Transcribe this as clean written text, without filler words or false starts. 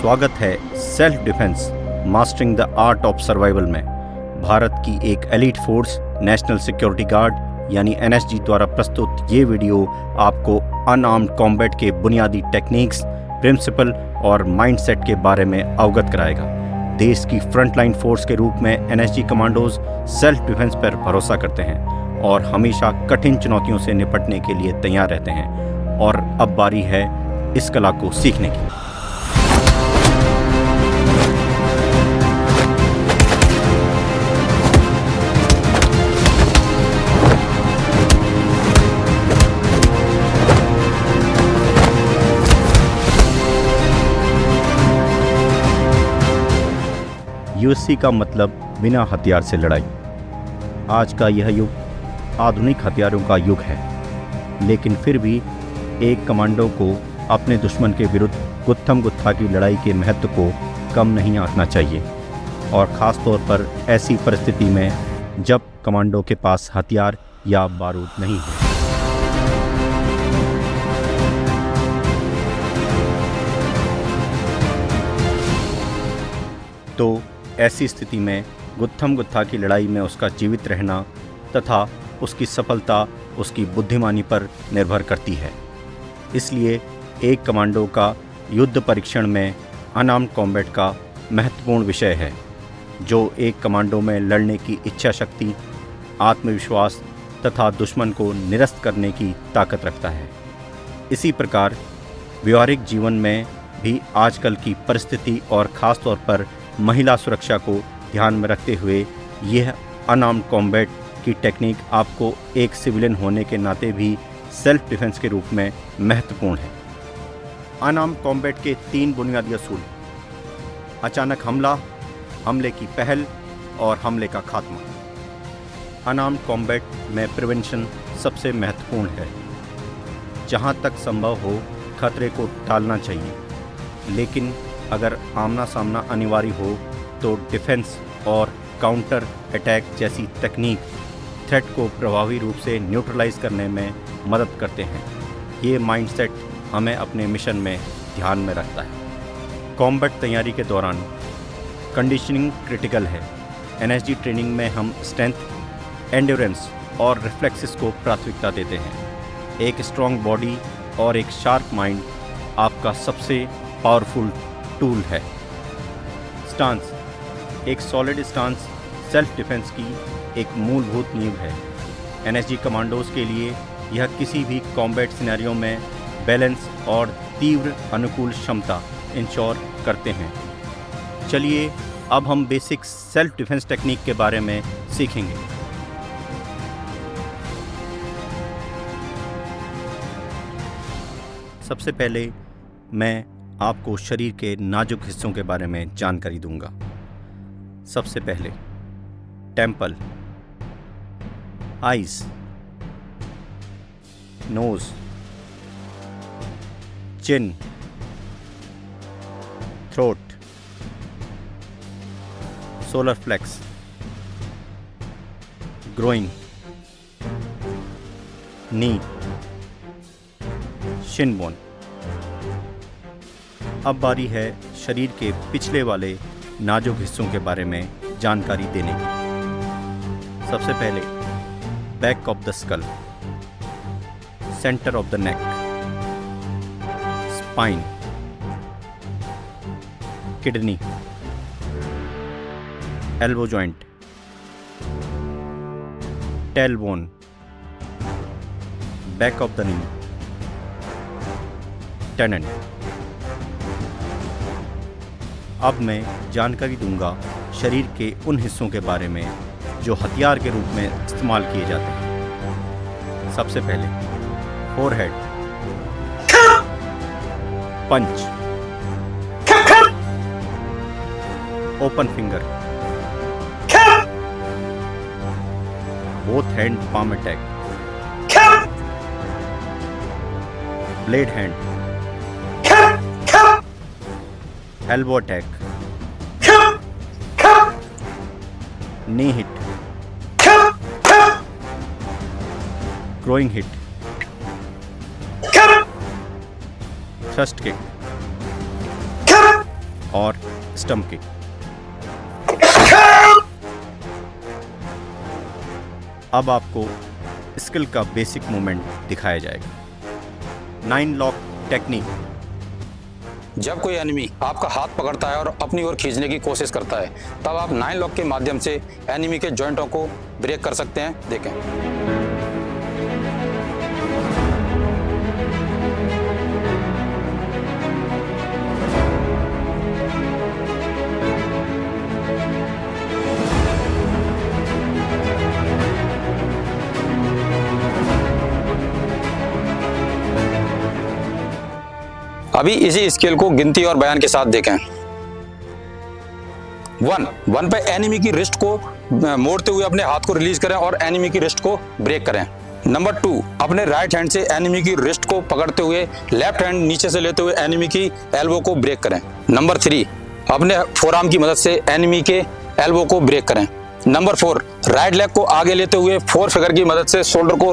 स्वागत है self defence mastering the art of survival में। भारत की एक elite force national security guard यानी एनएसजी द्वारा प्रस्तुत ये वीडियो आपको अनआर्म्ड कॉम्बैट के बुनियादी टेक्निक्स, प्रिंसिपल और माइंडसेट के बारे में अवगत कराएगा। देश की फ्रंटलाइन फोर्स के रूप में एनएसजी कमांडोज सेल्फ डिफेंस पर भरोसा करते हैं और हमेशा कठिन चुनौतियों से निपटने के लिए तैयार रहते हैं। और अब बारी है इस कला को सीखने की। यूएससी का मतलब बिना हथियार से लड़ाई। आज का यह युग आधुनिक हथियारों का युग है, लेकिन फिर भी एक कमांडो को अपने दुश्मन के विरुद्ध गुत्थम गुत्था की लड़ाई के महत्व को कम नहीं आंकना चाहिए, और ख़ास तौर पर ऐसी परिस्थिति में जब कमांडो के पास हथियार या बारूद नहीं है। तो ऐसी स्थिति में गुत्थम गुत्था की लड़ाई में उसका जीवित रहना तथा उसकी सफलता उसकी बुद्धिमानी पर निर्भर करती है। इसलिए एक कमांडो का युद्ध परीक्षण में अनआर्म्ड कॉम्बैट का महत्वपूर्ण विषय है, जो एक कमांडो में लड़ने की इच्छा शक्ति, आत्मविश्वास तथा दुश्मन को निरस्त करने की ताकत रखता है। इसी प्रकार व्यवहारिक जीवन में भी आजकल की परिस्थिति और ख़ास तौर पर महिला सुरक्षा को ध्यान में रखते हुए यह अनआर्म्ड कॉम्बैट की टेक्निक आपको एक सिविलियन होने के नाते भी सेल्फ डिफेंस के रूप में महत्वपूर्ण है। अनआर्म्ड कॉम्बैट के 3 बुनियादी असूल: अचानक हमला, हमले की पहल और हमले का खात्मा। अनआर्म्ड कॉम्बैट में प्रिवेंशन सबसे महत्वपूर्ण है। जहां तक संभव हो खतरे को टालना चाहिए, लेकिन अगर आमना सामना अनिवार्य हो तो डिफेंस और काउंटर अटैक जैसी तकनीक थ्रेट को प्रभावी रूप से न्यूट्रलाइज करने में मदद करते हैं। ये माइंडसेट हमें अपने मिशन में ध्यान में रखता है। कॉम्बैट तैयारी के दौरान कंडीशनिंग क्रिटिकल है। एनएसजी ट्रेनिंग में हम स्ट्रेंथ, एंड्योरेंस और रिफ्लेक्सेस को प्राथमिकता देते हैं। एक स्ट्रॉन्ग बॉडी और एक शार्प माइंड आपका सबसे पावरफुल टूल है। स्टांस: एक सॉलिड स्टांस सेल्फ डिफेंस की एक मूलभूत नींव है। एनएसजी कमांडोज के लिए यह किसी भी कॉम्बैट सिनेरियो में बैलेंस और तीव्र अनुकूल क्षमता इंश्योर करते हैं। चलिए अब हम बेसिक सेल्फ डिफेंस टेक्निक के बारे में सीखेंगे। सबसे पहले मैं आपको शरीर के नाजुक हिस्सों के बारे में जानकारी दूंगा। सबसे पहले टेम्पल, आइज, नोज, चिन, थ्रोट, सोलर फ्लेक्स, ग्रोइन, नी, शिन बोन। अब बारी है शरीर के पिछले वाले नाजुक हिस्सों के बारे में जानकारी देने की। सबसे पहले back of the skull, centre of the neck, spine, kidney, elbow joint, tailbone, back of the knee, tendon. अब मैं जानकारी दूंगा शरीर के उन हिस्सों के बारे में जो हथियार के रूप में इस्तेमाल किए जाते हैं। सबसे पहले forehead, punch, open finger, both hand palm attack, blade hand, elbow attack, knee hit, groin hit, thrust kick, और स्टंप किक। अब आपको स्किल का बेसिक मूवमेंट दिखाया जाएगा। 9 लॉक टेक्निक। जब कोई एनिमी आपका हाथ पकड़ता है और अपनी ओर खींचने की कोशिश करता है, तब आप 9 लॉक के माध्यम से एनिमी के जॉइंटों को ब्रेक कर सकते हैं। देखें। अभी इसी स्केल को गिनती और बयान के साथ देखें। 1 पे एनिमी की रिस्ट को मोड़ते हुए अपने हाथ को रिलीज करें और एनिमी की रिस्ट को ब्रेक करें। नंबर 2, अपने राइट हैंड से एनिमी की रिस्ट को पकड़ते हुए लेफ्ट हैंड नीचे से लेते हुए एनिमी की एल्बो को ब्रेक करें। नंबर 3, अपने फोरआर्म की मदद से एनिमी के एल्बो को ब्रेक करें। नंबर 4, राइट लेग को आगे लेते हुए 4 फिंगर की मदद से शोल्डर को